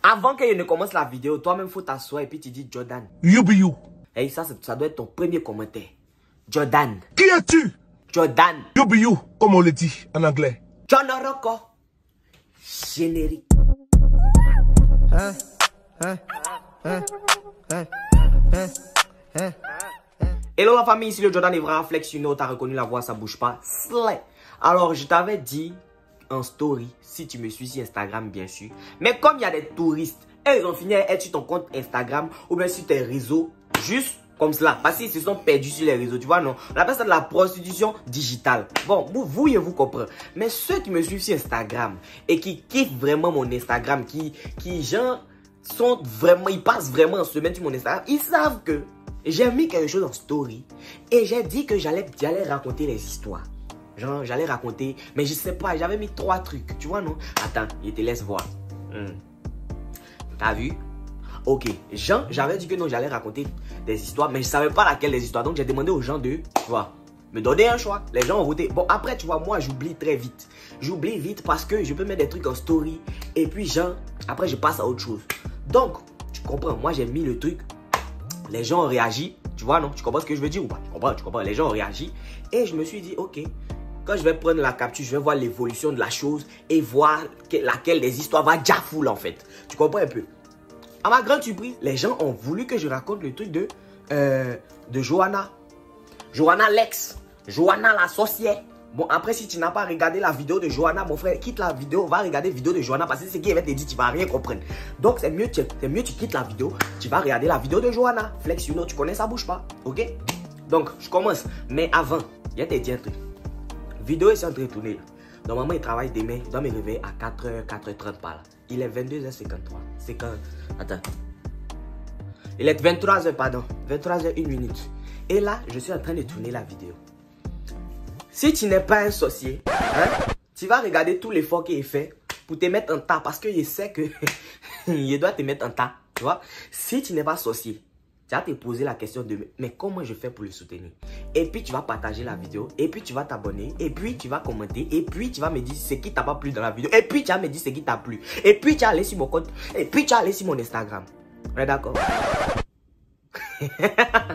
Avant que je ne commence la vidéo, toi-même, faut t'asseoir et puis tu dis Jordan. You be you. Et ça doit être ton premier commentaire. Jordan. Qui es-tu? Jordan. You be you, comme on le dit en anglais. John Oroko. Générique. Hello la famille, ici le Jordan Evra Flex, t'as reconnu la voix, ça bouge pas. Slay. Alors je t'avais dit en story, si tu me suis sur Instagram bien sûr. Mais comme il y a des touristes, et ils ont fini à être sur ton compte Instagram ou bien sur tes réseaux, juste comme cela. Parce qu'ils se sont perdus sur les réseaux, tu vois non. On appelle ça de la prostitution digitale. Bon, vous comprenez. Mais ceux qui me suivent sur Instagram et qui kiffent vraiment mon Instagram, qui genre sont vraiment, ils passent vraiment en semaine sur mon Instagram, ils savent que j'ai mis quelque chose en story et j'ai dit que j'allais raconter les histoires. Genre, j'allais raconter, mais je sais pas, j'avais mis 3 trucs, tu vois non? Attends, je te laisse voir. T'as vu? Ok, Jean, j'avais dit que non, j'allais raconter des histoires, mais je savais pas laquelle des histoires. Donc j'ai demandé aux gens de, tu vois, me donner un choix. Les gens ont voté. Bon, après, tu vois, moi, j'oublie très vite. J'oublie vite parce que je peux mettre des trucs en story. Et puis, Jean, après, je passe à autre chose. Donc, tu comprends, moi, j'ai mis le truc. Les gens ont réagi. Tu vois, non? Tu comprends ce que je veux dire ou pas? Tu comprends, les gens ont réagi. Et je me suis dit, ok, quand je vais prendre la capture, je vais voir l'évolution de la chose et voir laquelle des histoires va déjà full, en fait. Tu comprends un peu? À ma grande surprise, les gens ont voulu que je raconte le truc de Johanna. Johanna l'ex. Johanna la sorcière. Bon, après, si tu n'as pas regardé la vidéo de Johanna, mon frère, quitte la vidéo, va regarder la vidéo de Johanna parce que c'est ce qu'il va te dire, tu vas rien comprendre. Donc, c'est mieux, tu quittes la vidéo, tu vas regarder la vidéo de Johanna. Flex, you know, tu connais, ça bouge pas. Ok? Donc, je commence. Mais avant, il y a te dit un truc. Vidéo est en train de tourner. Normalement, il travaille demain. Il doit me réveiller à 4h, 4h30 par là. Il est 22h53. C'est quand... Attends. Il est 23h, pardon. 23h, 1 minute. Et là, je suis en train de tourner la vidéo. Si tu n'es pas un sorcier, hein, tu vas regarder tout l'effort qu'il fait pour te mettre en tas. Parce que je sais que il doit te mettre en tas. Tu vois? Si tu n'es pas sorcier, tu vas te poser la question de mais comment je fais pour le soutenir? Et puis tu vas partager la vidéo, et puis tu vas t'abonner, et puis tu vas commenter, et puis tu vas me dire ce qui t'a pas plu dans la vidéo, et puis tu vas me dire ce qui t'a plu, et puis tu vas aller sur mon compte, et puis tu vas aller sur mon Instagram. On est d'accord?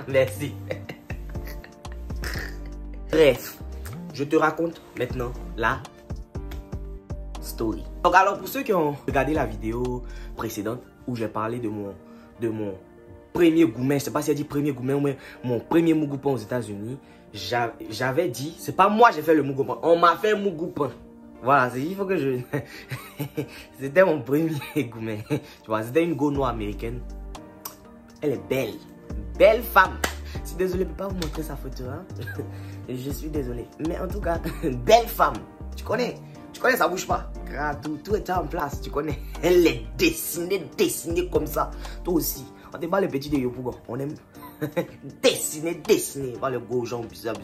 Merci. Bref, je te raconte maintenant la story. Donc alors pour ceux qui ont regardé la vidéo précédente où j'ai parlé de mon premier gourmet, je sais pas si elle dit premier gourmet ou mon premier mougoupan aux États-Unis, j'avais dit, c'est pas moi j'ai fait le mougoupan, on m'a fait un mougoupan. Voilà, il faut que je... C'était mon premier gourmet. Tu vois, c'était une go noire américaine. Elle est belle. Belle femme. Je suis désolé, je ne peux pas vous montrer sa photo. Hein? Je suis désolé. Mais en tout cas, belle femme. Tu connais, ça bouge pas. Tout est en place, tu connais. Elle est dessinée comme ça. Toi aussi. On n'est pas le petit de Yopougon. On aime dessiner. Pas le gros genre bizarre.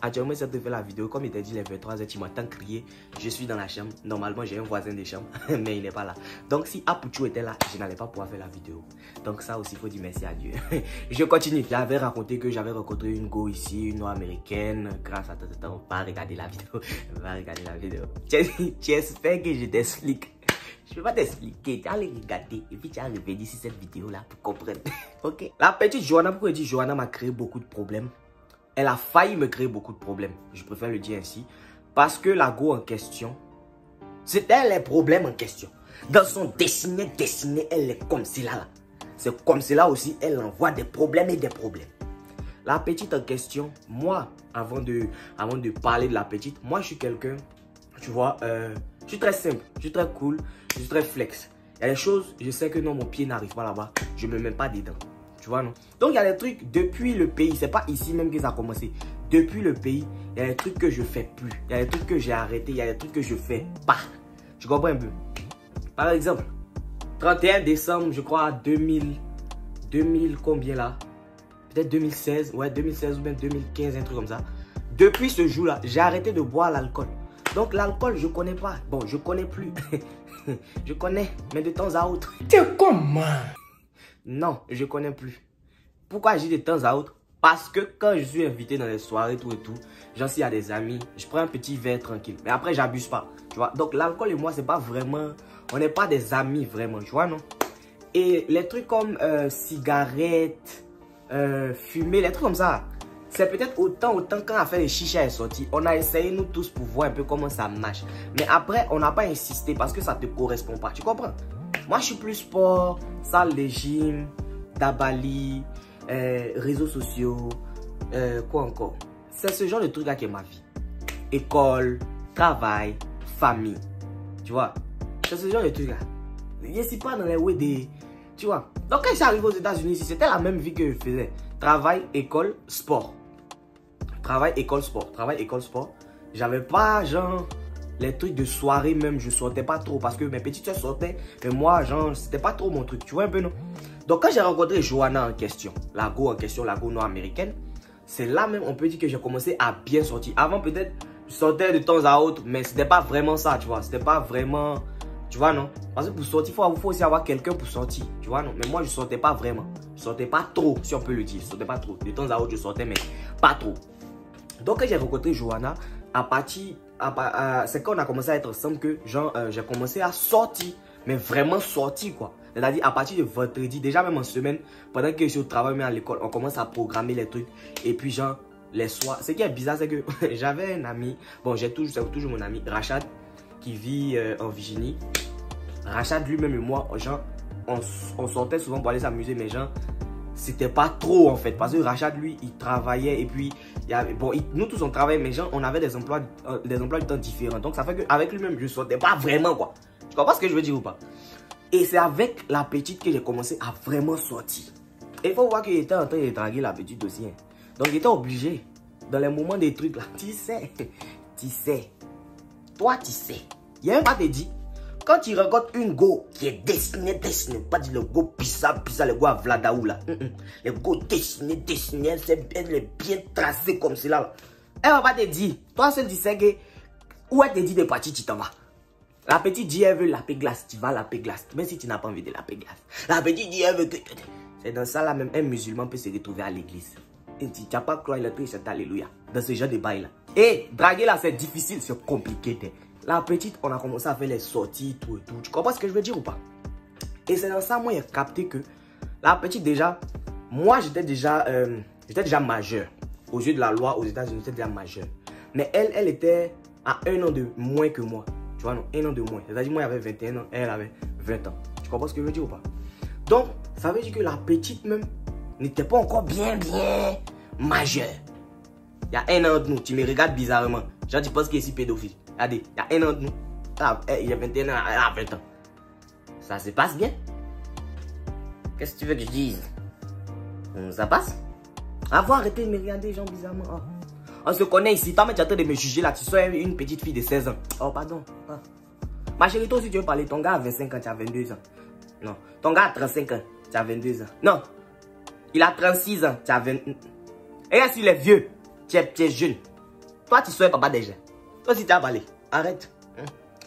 Actuellement, ça te fait la vidéo. Comme il t'a dit, les 23h, tu m'entends crier. Je suis dans la chambre. Normalement, j'ai un voisin de chambre, mais il n'est pas là. Donc, si Apuchou était là, je n'allais pas pouvoir faire la vidéo. Donc, ça aussi, il faut dire merci à Dieu. Je continue. J'avais raconté que j'avais rencontré une go ici, une noire américaine. Grâce à toi, on va regarder la vidéo. Tu espères que je t'explique? Je ne peux pas t'expliquer. Tu vas aller regarder et puis tu vas revenir sur cette vidéo-là pour comprendre. Ok? La petite Johanna, pourquoi je dis Johanna m'a créé beaucoup de problèmes? Elle a failli me créer beaucoup de problèmes. Je préfère le dire ainsi. Parce que la go en question, c'était les problèmes en question. Dans son dessiné, elle est comme cela. C'est comme cela aussi, elle envoie des problèmes et des problèmes. La petite en question, moi, avant de parler de la petite, moi je suis quelqu'un, tu vois, je suis très simple, je suis très cool, je suis très flex. Il y a des choses, je sais que non, mon pied n'arrive pas là-bas, je ne me mets pas dedans. Tu vois, non? Donc, il y a des trucs depuis le pays. C'est pas ici même que ça a commencé. Depuis le pays, il y a des trucs que je fais plus. Il y a des trucs que j'ai arrêté. Il y a des trucs que je fais pas. Tu comprends un peu? Par exemple, 31 décembre, je crois, 2000 combien là? Peut-être 2016. Ouais, 2016 ou bien 2015, un truc comme ça. Depuis ce jour-là, j'ai arrêté de boire l'alcool. Donc, l'alcool, je connais pas. Bon, je connais plus. Je connais, mais de temps à autre. T'es comment? Non, je connais plus. Pourquoi je dis de temps à autre? Parce que quand je suis invité dans les soirées, tout et tout, genre s'il y a des amis, je prends un petit verre tranquille. Mais après, j'abuse pas, tu vois. Donc l'alcool et moi, c'est pas vraiment... On n'est pas des amis vraiment, tu vois, non? Et les trucs comme cigarettes, fumer, les trucs comme ça, c'est peut-être autant quand l'affaire de chicha est sortie. On a essayé nous tous pour voir un peu comment ça marche. Mais après, on n'a pas insisté parce que ça te correspond pas, tu comprends? Moi, je suis plus sport, salle de gym, dabali, réseaux sociaux, quoi encore. C'est ce genre de truc là qui est ma vie. École, travail, famille. Tu vois? C'est ce genre de truc là. Je ne suis pas dans les way des... Tu vois? Donc quand je suis arrivé aux États-Unis, c'était la même vie que je faisais. Travail, école, sport. Travail, école, sport. Travail, école, sport. J'avais pas genre... Les trucs de soirée même, je sortais pas trop parce que mes petites soeurs sortaient. Mais moi, genre, c'était pas trop mon truc. Tu vois un peu, non? Donc, quand j'ai rencontré Johanna en question, la go en question, la go nord-américaine, c'est là même, on peut dire que j'ai commencé à bien sortir. Avant, peut-être, je sortais de temps à autre, mais c'était pas vraiment ça, tu vois. C'était pas vraiment, tu vois, non? Parce que pour sortir, il faut aussi avoir quelqu'un pour sortir, tu vois, non? Mais moi, je sortais pas vraiment. Je sortais pas trop, si on peut le dire. Je sortais pas trop. De temps à autre, je sortais, mais pas trop. Donc, quand j'ai rencontré Johanna, à partir... c'est quand on a commencé à être ensemble que genre j'ai commencé à sortir, mais vraiment sortir quoi. C'est-à-dire à partir de vendredi, déjà même en semaine, pendant que je suis au travail mais à l'école, on commence à programmer les trucs. Et puis genre les soirs, ce qui est bizarre c'est que j'avais un ami, bon c'est toujours mon ami, Rachad, qui vit en Virginie. Rachad lui-même et moi, genre on sortait souvent pour aller s'amuser, mais genre c'était pas trop en fait, parce que Rachad lui il travaillait et puis bon, nous tous on travaillait, mais genre on avait des emplois du temps différents, donc ça fait qu'avec lui-même je sortais pas vraiment quoi. Tu comprends ce que je veux dire ou pas? Et c'est avec la petite que j'ai commencé à vraiment sortir. Et il faut voir qu'il était en train de draguer la petite aussi, hein. Donc il était obligé dans les moments des trucs là, tu sais, toi tu sais, il y a un pas te dit. Quand tu rencontres une go qui est dessinée, pas dire le go pizza, le go à Vladaou là. Le go dessiné, c'est bien tracé comme cela là. Elle va pas te dire, toi seul tu sais que, où elle te dit de partir, tu t'en vas. La petite dit elle veut la paix glace, tu vas la paix glace, même si tu n'as pas envie de la paix glace. La petite dit elle veut que... C'est dans ça là même, un musulman peut se retrouver à l'église. Et tu n'as pas croire le truc, c'est alléluia. Dans ce genre de bail là. Et draguer là c'est difficile, c'est compliqué. La petite, on a commencé à faire les sorties, tout et tout. Tu comprends ce que je veux dire ou pas? Et c'est dans ça, moi, j'ai capté que la petite, déjà, moi, j'étais déjà majeur. Aux yeux de la loi, aux États-Unis, j'étais déjà majeur. Mais elle était à 1 an de moins que moi. Tu vois, non, 1 an de moins. C'est-à-dire, moi, j'avais 21 ans, elle avait 20 ans. Tu comprends ce que je veux dire ou pas? Donc, ça veut dire que la petite, même, n'était pas encore bien majeure. Il y a 1 an de nous, tu me regardes bizarrement. Genre, tu penses qu'il est si pédophile. Regardez, il y a 1 an de nous. Il y a 21 ans, elle a 20 ans. Ça se passe bien. Qu'est-ce que tu veux que je dise? Ça passe? Faut arrêter de me regarder, gens, bizarrement. Oh. On se connaît ici. Toi, mais tu es en train de me juger là. Tu sois une petite fille de 16 ans. Oh, pardon. Oh. Ma chérie, toi aussi, tu veux parler. Ton gars a 25 ans, tu as 22 ans. Non. Ton gars a 35 ans, tu as 22 ans. Non. Il a 36 ans, tu as 20... Et là, s'il est vieux, tu es jeune. Toi, tu sois papa déjà. Toi aussi, tu as parlé. Arrête.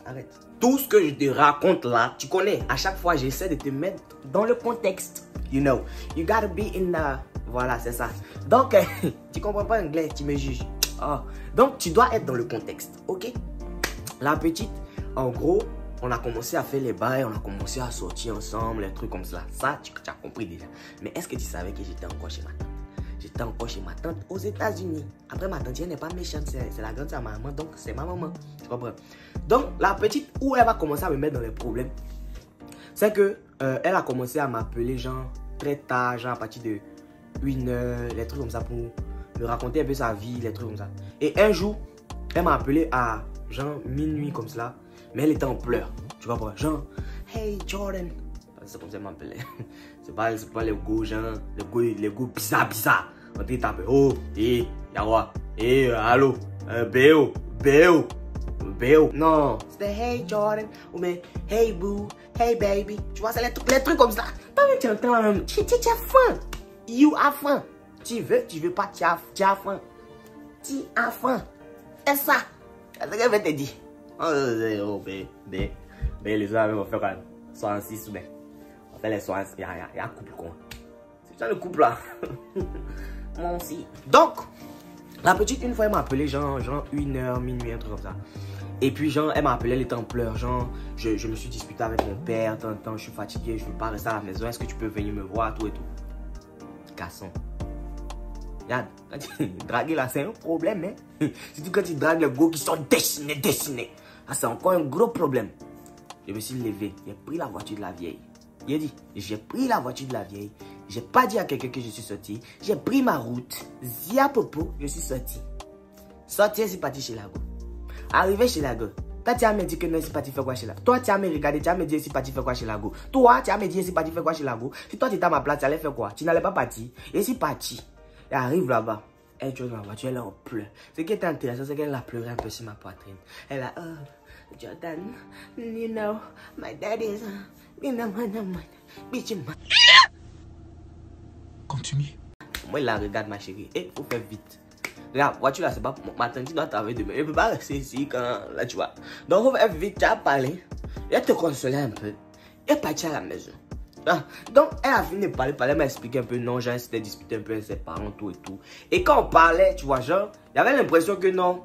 Arrête. Tout ce que je te raconte là, tu connais. À chaque fois, j'essaie de te mettre dans le contexte. You know. You gotta be in the... Voilà, c'est ça. Donc, tu comprends pas anglais, tu me juges. Oh. Donc, tu dois être dans le contexte. Ok? La petite, en gros, on a commencé à faire les bails, on a commencé à sortir ensemble, les trucs comme ça. Ça, tu as compris déjà. Mais est-ce que tu savais que j'étais encore chez ma tante? J'étais encore chez ma tante aux États-Unis. Après, ma tante, elle n'est pas méchante, c'est la grande de ma maman, donc c'est ma maman. Tu comprends? Donc, la petite, où elle va commencer à me mettre dans les problèmes, c'est que elle a commencé à m'appeler, genre, très tard, genre, à partir de 1h, les trucs comme ça, pour me raconter un peu sa vie, les trucs comme ça. Et un jour, elle m'a appelé à, genre, minuit comme cela, mais elle était en pleurs. Tu vois pas? Genre, hey Jordan. C'est comme ça qu'elle m'appelait. C'est pas les go, genre, les go bizarre. On te tape, oh, yawa, allô, Béo. Non, c'était hey Jordan, ou mais hey boo, hey baby. Tu vois, c'est les trucs comme ça. Tu entends, tu as faim. You as faim. Tu veux pas, tu as faim. Tu as faim. C'est ça. C'est ce qu'elle veut te dire. Oh, bé, les hommes vont faire 66 ou bien. On fait les 66, il y a un couple quoi. C'est ça le couple là. Moi aussi. Donc, la petite, une fois, elle m'a appelé, genre 1h, minuit, un truc comme ça. Et puis, genre, elle m'a appelé, elle était en pleurs. Genre, je me suis disputé avec mon père. Tant, je suis fatigué, je ne veux pas rester à la maison. Est-ce que tu peux venir me voir, tout et tout. Garçon. Regarde, quand tu dragues là, c'est un problème, hein. Surtout quand tu dragues les gars qui sont dessinés. Ah, c'est encore un gros problème. Je me suis levé, j'ai pris la voiture de la vieille. Il a dit, j'ai pris la voiture de la vieille. J'ai pas dit à quelqu'un que je suis sorti. J'ai pris ma route. Zia popo, je suis sorti. Sorti, je suis parti chez la go. Arrivé chez la go. Toi, tu as me dit que non, je suis parti faire quoi chez la go. Toi, tu as me regardé, tu as me dit, je suis parti faire quoi chez la go. Toi, tu as me dit, je suis parti faire quoi chez la go. Si toi, tu étais à ma place, tu allais faire quoi? Tu n'allais pas partir. Je suis parti. Elle arrive là-bas. Elle chose dans la voiture, elle est en pleurs. Ce qui était intéressant, c'est qu'elle a pleuré un peu sur ma poitrine. Elle a, oh, Jordan, you know, my dad is, Continue. Moi, il la regarde, ma chérie. Eh, faut faire vite. Regarde, voiture là, c'est pas ma tante qui doit travailler demain. Elle peut pas rester ici quand, là, tu vois. Donc, faut faire vite, tu as parlé. Elle te consolait un peu. Elle est partie à la maison. Ah, donc, elle a fini de parler, elle m'a expliqué un peu, non, genre, elle s'était disputé un peu avec ses parents, tout et tout. Et quand on parlait, tu vois, genre, il y avait l'impression que non,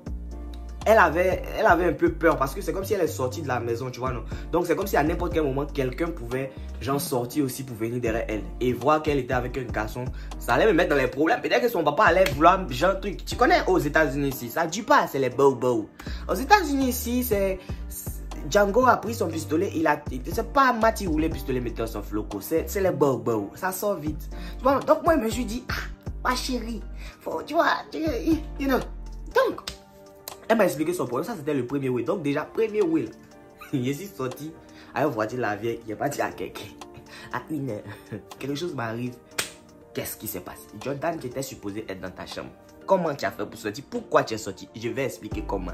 elle avait un peu peur parce que c'est comme si elle est sortie de la maison, tu vois, non. Donc, c'est comme si à n'importe quel moment, quelqu'un pouvait, genre, sortir aussi pour venir derrière elle et voir qu'elle était avec un garçon. Ça allait me mettre dans les problèmes. Peut-être que son papa allait vouloir, genre, truc. Tu connais aux États-Unis ici, ça dit pas, c'est les bow-bow. Aux États-Unis ici, c'est. Django a pris son pistolet, c'est pas Mati qui roulait pistolet metteur son floco, c'est les bow-bow, ça sort vite. Tu vois, donc moi je me suis dit, ah, ma chérie, faut, tu vois, you know. Donc, elle m'a expliqué son problème, ça c'était le premier way. Donc déjà, premier way, je suis sorti à une voiture la vieille, il est parti à quelqu'un. À 1h, quelque chose m'arrive. Qu'est-ce qui s'est passé? Jordan, tu étais supposé être dans ta chambre. Comment tu as fait pour sortir? Pourquoi tu es sorti? Je vais expliquer comment.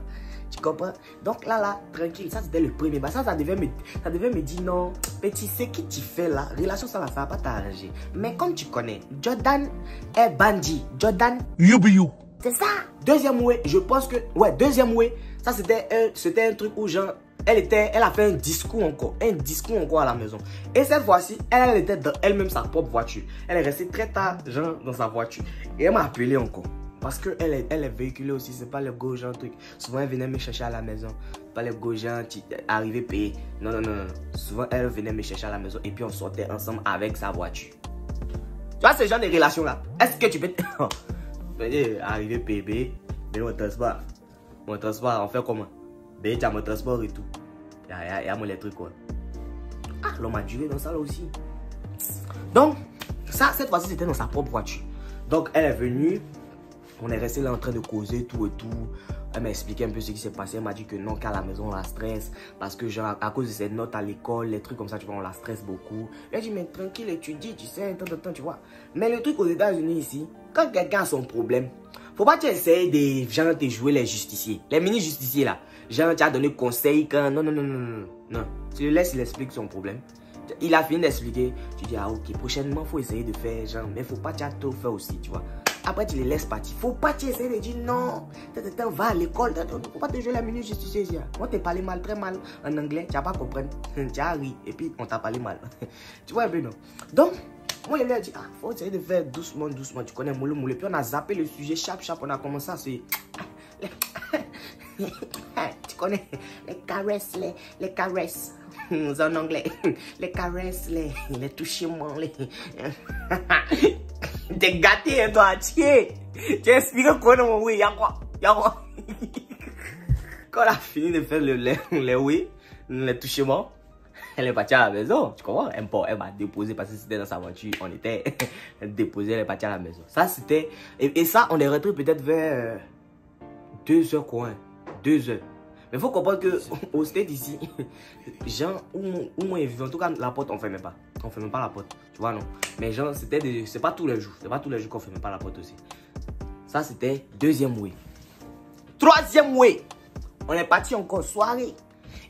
Tu comprends? Donc là, tranquille, ça c'était le premier. Bah, ça devait me dire non, petit, ce que tu fais là, relation ça va pas t'arranger. Mais comme tu connais, Jordan est bandit. Jordan, You be you. c'est ça. Deuxième way, je pense que, ouais, deuxième way, ça c'était un truc où genre, elle a fait un discours encore à la maison. Et cette fois-ci, elle était dans elle-même sa propre voiture. Elle est restée très tard, genre, dans sa voiture. Et elle m'a appelé encore. Parce qu'elle est véhiculée aussi, c'est pas le gros genre truc. Souvent, elle venait me chercher à la maison. Pas le gros genre, arrivé payé. Non. Souvent, elle venait me chercher à la maison et puis on sortait ensemble avec sa voiture. Tu vois ce genre de relation-là? Est-ce que tu peux... Arrivé payé, mais mon transport, on fait comment? Ben, tu as mon transport et tout. Il y a mon les trucs quoi. Ah, l'homme m'a duré dans ça là aussi. Donc, ça, cette fois-ci, c'était dans sa propre voiture. Donc, elle est venue. On est resté là en train de causer tout et tout. Elle m'a expliqué un peu ce qui s'est passé. Elle m'a dit que non, qu'à la maison, on la stresse. Parce que genre, à cause de ses notes à l'école, les trucs comme ça, tu vois, on la stresse beaucoup. Elle a dit, mais tranquille, étudie, tu sais, tu vois. Mais le truc aux États-Unis ici, quand quelqu'un a son problème, faut pas que tu essayes de genre te jouer les justiciers. Les mini-justiciers là. Genre, tu as donné conseil quand... Non. Tu le laisses, il explique son problème. Il a fini d'expliquer. Tu dis, ah ok, prochainement, faut essayer de faire genre, mais faut pas tout faire aussi, tu vois. Après, tu les laisses partir. Faut pas essayer de dire non. Va à l'école. Faut pas te jouer la minute justicier. On t'a parlé mal, très mal en anglais. Tu vas pas comprendre. Tu as ri. Et puis, on t'a parlé mal. Tu vois un peu, non? Donc, moi, je lui ai dit, faut essayer de faire doucement. Tu connais moule. Puis, on a zappé le sujet. Chap. On a commencé à se... Tu connais les caresses, les caresses. C'est en anglais. Les caresses, les touchements, T'es gâté, hein, toi, tiens. Tu expliques quoi dans mon oui, y'a quoi? Quand elle a fini de faire les oui, les touchements, elle est partie à la maison, tu comprends? Elle m'a déposé parce que c'était dans sa voiture, on était déposé, elle est partie à la maison. Ça, c'était... Et ça, on est rentré peut-être vers 2h quoi, 2h. Mais il faut comprendre qu'au stade ici, gens où moi je vis, en tout cas la porte on ne ferme pas. On ne ferme pas la porte, tu vois non. Mais genre c'est pas tous les jours. C'est pas tous les jours qu'on ne ferme pas la porte aussi. Ça c'était deuxième way. Troisième way. On est parti encore soirée.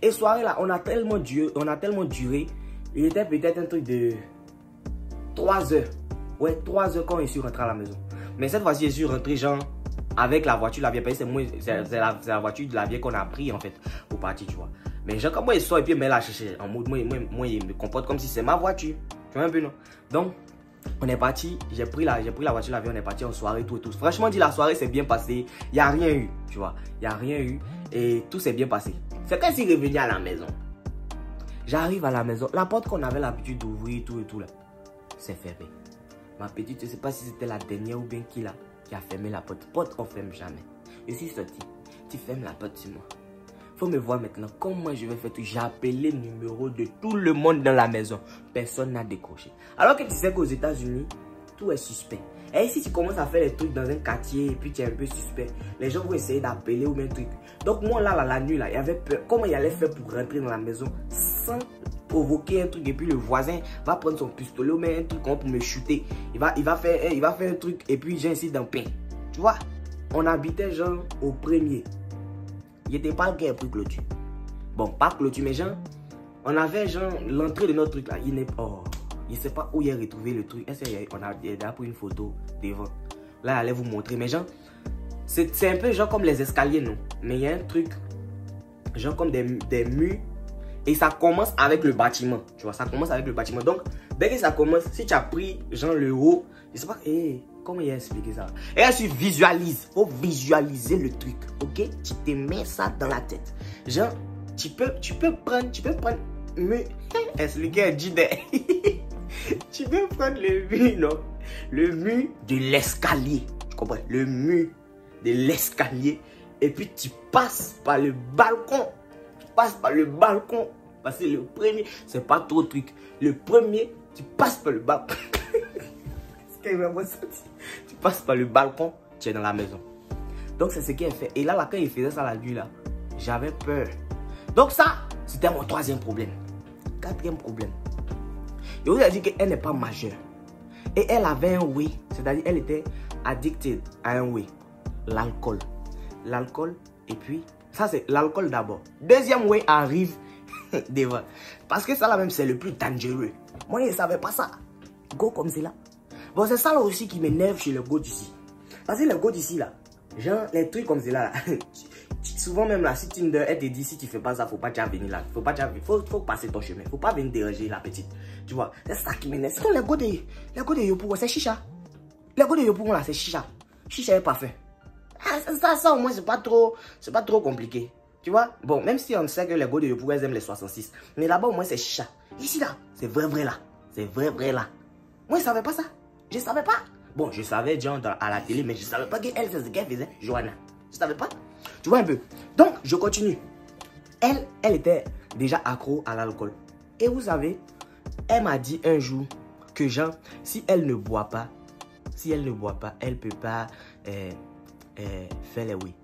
Et soirée là, on a tellement duré. Il était peut-être un truc de 3 heures. Ouais, 3 heures quand je suis rentré à la maison. Mais cette fois-ci, je suis rentré genre... avec la voiture, la vieille, c'est la voiture de la vieille qu'on a pris en fait pour partir, tu vois. Mais genre, comme moi, il sort et puis il me l'a cherché en mode, moi, il me comporte comme si c'est ma voiture. Tu vois un peu, non? Donc, On est parti, j'ai pris la voiture, l'avion, on est parti en soirée, tout et tout. Franchement dit, la soirée s'est bien passée. Il n'y a rien eu, tu vois. Il n'y a rien eu et tout s'est bien passé. C'est quand il est revenu à la maison. J'arrive à la maison, la porte qu'on avait l'habitude d'ouvrir, tout et tout là, c'est fermé. Ma petite, je ne sais pas si c'était la dernière ou bien qui a fermé la porte. Porte, on ne ferme jamais. Je suis sorti, tu fermes la porte sur moi. Faut me voir maintenant comment je vais faire tout. J'ai appelé le numéro de tout le monde dans la maison. Personne n'a décroché. Alors que tu sais qu'aux États-Unis, tout est suspect. Et si tu commences à faire les trucs dans un quartier et puis tu es un peu suspect, les gens vont essayer d'appeler ou même truc. Donc moi là, la nuit là, il y avait peur. Comment il allait faire pour rentrer dans la maison sans provoquer un truc et puis le voisin va prendre son pistolet ou même un truc pour me shooter. Il va faire un truc et puis j'ai ainsi d'un pain. Tu vois, on habitait genre au premier. Il n'était pas le gars pour clôture. Bon, pas clôture, mais genre, on avait genre l'entrée de notre truc là. Il n'est pas. Oh, il ne sait pas où il a retrouvé le truc. Est-ce qu'on a pris une photo devant? Là, il allait vous montrer. Mais genre, c'est un peu genre comme les escaliers, non? Mais il y a un truc, genre comme des murs. Et ça commence avec le bâtiment. Tu vois, ça commence avec le bâtiment. Donc, dès que ça commence, si tu as pris genre le haut, je sais pas, comment il a expliqué ça? Et là, tu visualises. Faut visualiser le truc, ok? Tu te mets ça dans la tête. Genre, tu peux prendre, expliquer tu peux prendre le mur, non? Le mur de l'escalier. Tu comprends? Le mur de l'escalier. Et puis, tu passes par le balcon. Passe par le balcon. Parce que le premier, c'est pas trop truc. Le premier, tu passes par le balcon. Tu passes par le balcon, tu es dans la maison. Donc c'est ce qu'il a fait. Et là, quand il faisait ça la nuit là, j'avais peur. Donc ça, c'était mon troisième problème. Quatrième problème. Je vous ai dit qu'elle n'est pas majeure. Et elle avait un way. C'est-à-dire elle était addicted à un way. L'alcool. L'alcool et puis... Ça, c'est l'alcool d'abord. Deuxième way arrive devant. Parce que ça, là même, c'est le plus dangereux. Moi, je ne savais pas ça. Go comme c'est là. Bon, c'est ça là aussi qui m'énerve chez le go d'ici. Parce que le go d'ici, là, genre, les trucs comme c'est là, souvent même là, si Tinder, elle te dit, si tu fais pas ça, faut pas déjà venir là. Faut passer ton chemin. Faut pas venir déranger la petite. Tu vois, c'est ça qui m'énerve. Sinon, les go de Yopougon, c'est chicha. Les go de Yopougon là, c'est chicha. Chicha est parfait. Ça au moins c'est pas trop compliqué, tu vois. Bon, même si on sait que les gars de Yopougon aiment les 66, mais là-bas au moins c'est chicha. Ici là, c'est vrai là, c'est vrai là. Moi je savais pas ça, je savais pas. Bon, je savais genre à la télé, mais je savais pas qu'elle c'est ce qu'elle faisait, Johanna. Je savais pas, tu vois un peu. Donc je continue. Elle était déjà accro à l'alcool. Et vous savez, elle m'a dit un jour que genre si elle ne boit pas, elle peut pas fais les oui.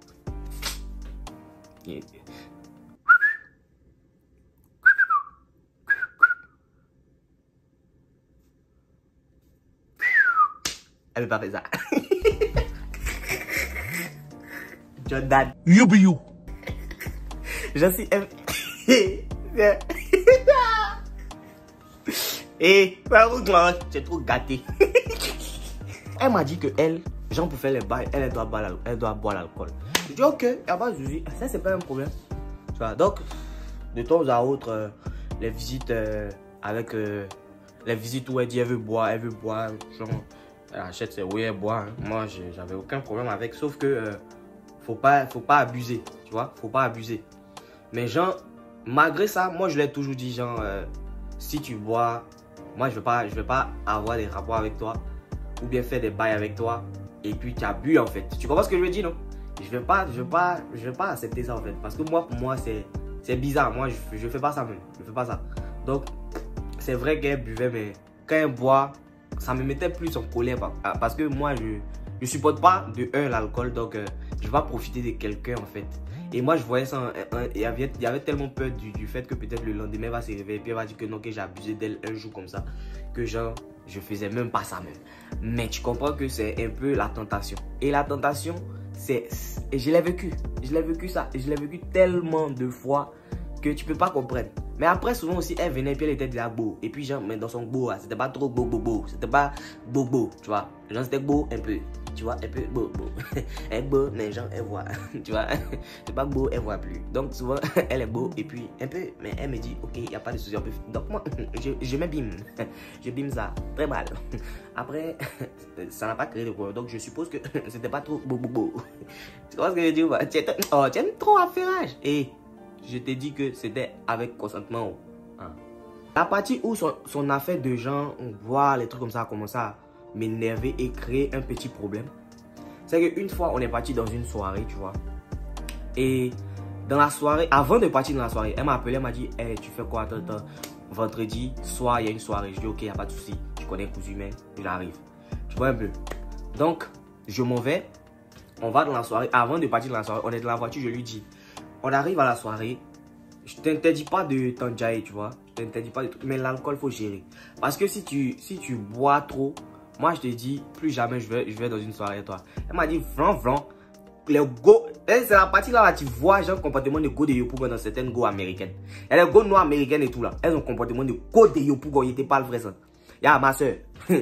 Elle veut pas faire ça. Jordan. You be you. Je suis... par contre, tu es trop gâté. Elle m'a dit que elle, genre pour faire les bails, elle doit boire l'alcool. Je dis ok, je dis, ça c'est pas un problème. Tu vois, donc, de temps à autre, les visites avec les visites où elle dit elle veut boire, genre, elle achète ses oui, elle boit. Hein. Moi, j'avais aucun problème avec, sauf que faut pas abuser, tu vois, faut pas abuser. Mais genre, malgré ça, moi je l'ai toujours dit, genre, si tu bois, moi je vais pas avoir des rapports avec toi ou bien faire des bails avec toi et puis tu as bu en fait. Tu comprends ce que je veux dire, non? Je vais pas accepter ça en fait, parce que moi, pour moi c'est bizarre. Moi je fais pas ça même, je fais pas ça. Donc c'est vrai qu'elle buvait, mais quand elle boit, ça me mettait plus en colère parce que moi je supporte pas de l'alcool, donc je vais profiter de quelqu'un en fait. Et moi je voyais ça, il y avait tellement peur du fait que peut-être le lendemain elle va se réveiller puis elle va dire que non, que j'ai abusé d'elle un jour comme ça, que genre je faisais même pas ça même. Mais tu comprends que c'est un peu la tentation. Et la tentation, je l'ai vécu ça. Et je l'ai vécu tellement de fois que tu peux pas comprendre. Mais après, souvent aussi, elle venait et puis elle était déjà beau. Et puis, genre, mais dans son beau, c'était pas trop beau. C'était pas beau, tu vois. Genre, c'était beau un peu. Tu vois, un peu beau. Elle est beau, mais genre, elle voit. Tu vois, c'est pas beau, elle voit plus. Donc, souvent, elle est beau et puis un peu. Mais elle me dit, ok, il n'y a pas de souci. Donc, moi, je m'abîme. Je bime ça très mal. Après, ça n'a pas créé de problème. Donc, je suppose que c'était pas trop beau. Tu vois ce que je dis? Tu aimes trop affairage. Et je t'ai dit que c'était avec consentement. Hein. La partie où son affaire de gens, on voit les trucs comme ça, commence à m'énerver et créer un petit problème. C'est qu'une fois, on est parti dans une soirée, tu vois. Et dans la soirée, avant de partir dans la soirée, elle m'a appelé, elle m'a dit, hey, tu fais quoi? Attends, vendredi soir, il y a une soirée. Je dis, ok, il n'y a pas de souci. Je connais cousin humain, j'arrive. Tu vois un peu. Donc, je m'en vais. On va dans la soirée. Avant de partir dans la soirée, on est dans la voiture, je lui dis, on arrive à la soirée. Je t'interdis pas de t'enjailler, tu vois. Je t'interdis pas de trucs. Mais l'alcool, il faut gérer. Parce que si tu bois trop, moi, je te dis, plus jamais je vais dans une soirée avec toi. Elle m'a dit, vlan. Les go, c'est la partie là, tu vois, j'ai un comportement de go de Yopougon dans certaines go américaines. Et les go noires américaines et tout là, elles ont un comportement de go de Yopougon, ils étaient pas le vrai ça. Y'a ma soeur,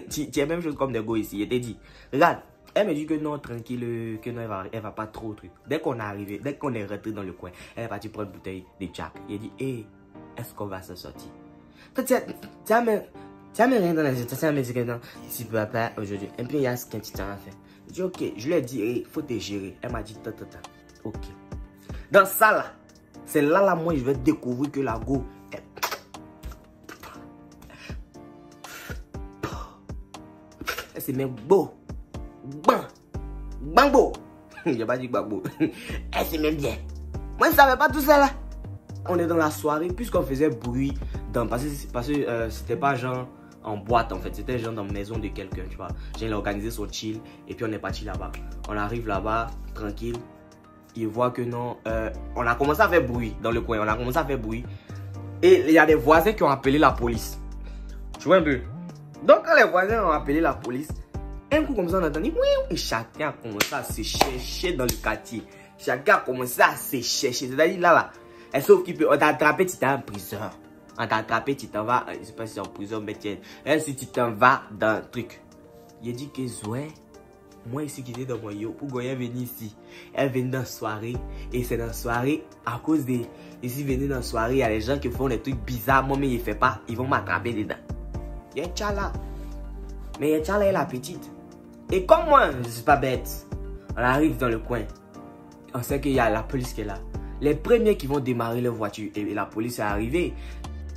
tu as même chose comme des go ici, elle t'a dit, regarde, elle me dit que non, tranquille, que non, elle va pas trop truc. Dès qu'on est arrivé, dès qu'on est rentré dans le coin, elle est partie prendre une bouteille de Jack. Elle dit, hé, est-ce qu'on va se sortir? Tu as mis rien dans la tête, tu as mis que non, si tu peux pas aujourd'hui. Et puis il y a ce qu'un petit temps à faire. Je dis, ok, je lui ai dit, il faut te gérer. Elle m'a dit, ok. Dans ça là, c'est là, moi, je vais découvrir que la go, elle se met beau. Bambo. J'ai pas dit bambo. Elle se met bien. Moi, je savais pas tout ça là. On est dans la soirée, puisqu'on faisait bruit, parce que c'était pas genre en boîte en fait, c'était genre dans la maison de quelqu'un, tu vois. J'ai organisé son chill et puis on est parti là-bas. On arrive là-bas, tranquille. Il voit que non, on a commencé à faire bruit dans le coin, Et il y a des voisins qui ont appelé la police. Tu vois un peu. Donc quand les voisins ont appelé la police, un coup comme ça on a entendu, oui, et chacun a commencé à se chercher dans le quartier. Chacun a commencé à se chercher. C'est-à-dire là, sauf qu'il peut, on t'a attrapé, tu t'es en prison. On t'a attrapé, tu t'en vas, je sais pas si c'est en prison, mais tiens, si tu t'en vas dans le truc. Il a dit que Zoé, moi ici qui était dans mon yo, pour Goya venir ici. Elle vient dans la soirée, et c'est dans la soirée, à cause des, ici venir dans la soirée, il y a les gens qui font des trucs bizarres, moi mais ils ne font pas, ils vont m'attraper dedans. Il y a Tchala. Mais il y a Tchala, elle est la petite. Et comme moi, je ne suis pas bête, on arrive dans le coin, on sait qu'il y a la police qui est là. Les premiers qui vont démarrer leur voiture, et la police est arrivée,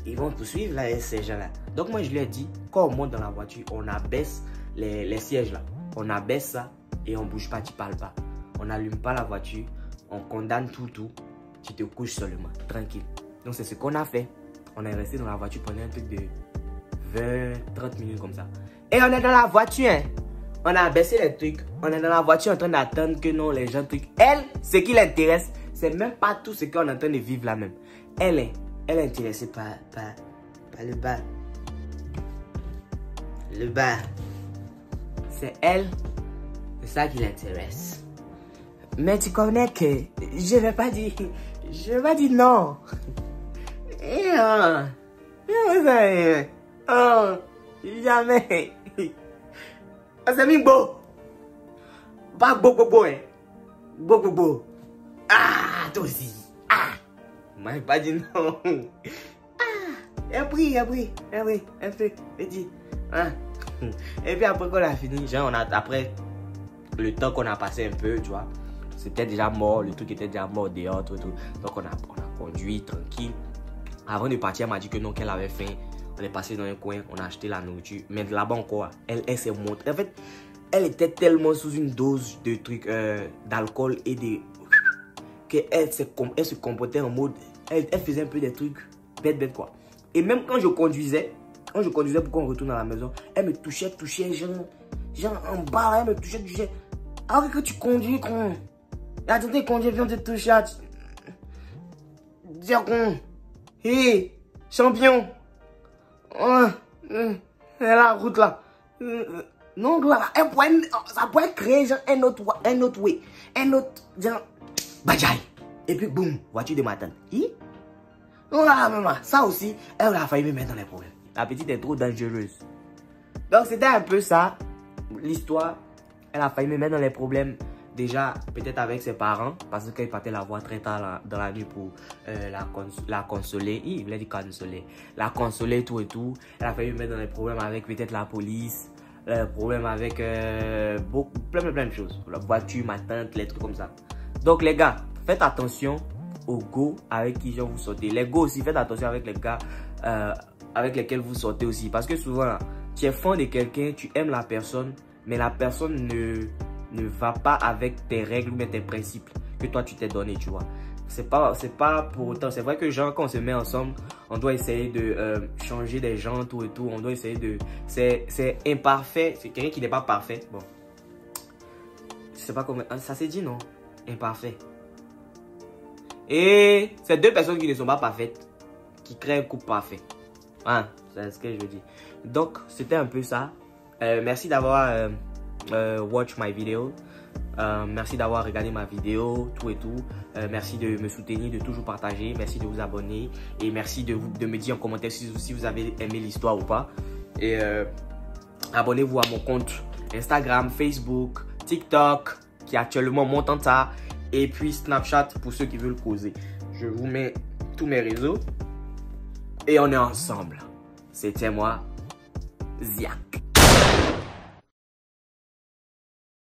ils vont poursuivre là, ces gens-là. Donc moi je lui ai dit, quand on monte dans la voiture, on abaisse les sièges là. On abaisse ça et on bouge pas, tu parles pas. On n'allume pas la voiture, on condamne tout. Tu te couches seulement, tranquille. Donc c'est ce qu'on a fait. On est resté dans la voiture pendant un truc de 20-30 minutes comme ça. Et on est dans la voiture, hein. On a abaissé les trucs. On est dans la voiture en train d'attendre que non, les gens trucs. Elle, ce qui l'intéresse, c'est même pas tout ce qu'on est en train de vivre là même. Elle est intéressée par le bas. Le bas. C'est elle. C'est ça qui l'intéresse. Mais tu connais que je vais pas dire non. Jamais. C'est mis beau. Pas beau, hein. Beau. Ah, toi aussi. Ah. Moi, j'ai pas dit non. Ah. Elle prie. Elle fait. Elle dit. Hein. Et puis après qu'on a fini, genre après le temps qu'on a passé un peu, tu vois, c'était déjà mort, le truc était déjà mort dehors, tout. Donc on a conduit tranquille. Avant de partir, elle m'a dit que non, qu'elle avait faim. On est passé dans un coin, on a acheté la nourriture. Mais là-bas encore, elle s'est montrée. En fait, elle était tellement sous une dose de trucs, d'alcool et de... qu'elle se comportait en mode... Elle faisait un peu des trucs bête quoi. Et même quand je conduisais pour qu'on retourne à la maison, elle me touchait, genre en bas, elle me touchait. Alors que tu conduis, con. Attendez, conduis, viens te toucher. Dire con. Hé, champion. La route là. Non, là, ça pourrait créer genre un autre way. Un autre, genre, bajai. Et puis boum, voiture de matin. Maman, ça aussi, elle a failli me mettre dans les problèmes. La petite est trop dangereuse. Donc, c'était un peu ça, l'histoire. Elle a failli me mettre dans les problèmes. Déjà, peut-être avec ses parents, parce qu'elle partait la voir très tard dans la nuit pour la consoler. Il voulait dire consoler. La consoler, tout et tout. Elle a failli me mettre dans les problèmes avec peut-être la police. Problème avec plein de choses. La voiture, ma tante, les trucs comme ça. Donc, les gars, faites attention aux go avec qui vous sortez. Les go aussi, faites attention avec les gars avec lesquels vous sortez aussi. Parce que souvent, tu es fan de quelqu'un, tu aimes la personne, mais la personne ne va pas avec tes règles ou tes principes que toi tu t'es donné, tu vois. C'est pas pour autant. C'est vrai que genre quand on se met ensemble, on doit essayer de changer des gens, tout et tout. On doit essayer de... C'est imparfait. C'est quelqu'un qui n'est pas parfait. Bon. Je sais pas comment... Ça s'est dit, non? Imparfait. Et c'est deux personnes qui ne sont pas parfaites qui créent un couple parfait. Hein, c'est ce que je veux dire. Donc, c'était un peu ça. Merci d'avoir watch my video. Merci d'avoir regardé ma vidéo, tout et tout. Merci de me soutenir, de toujours partager. Merci de vous abonner. Et merci de me dire en commentaire si vous avez aimé l'histoire ou pas. Et abonnez-vous à mon compte Instagram, Facebook, TikTok, qui actuellement monte en tas. Et puis Snapchat pour ceux qui veulent causer. Je vous mets tous mes réseaux. Et on est ensemble. C'était moi, Ziak.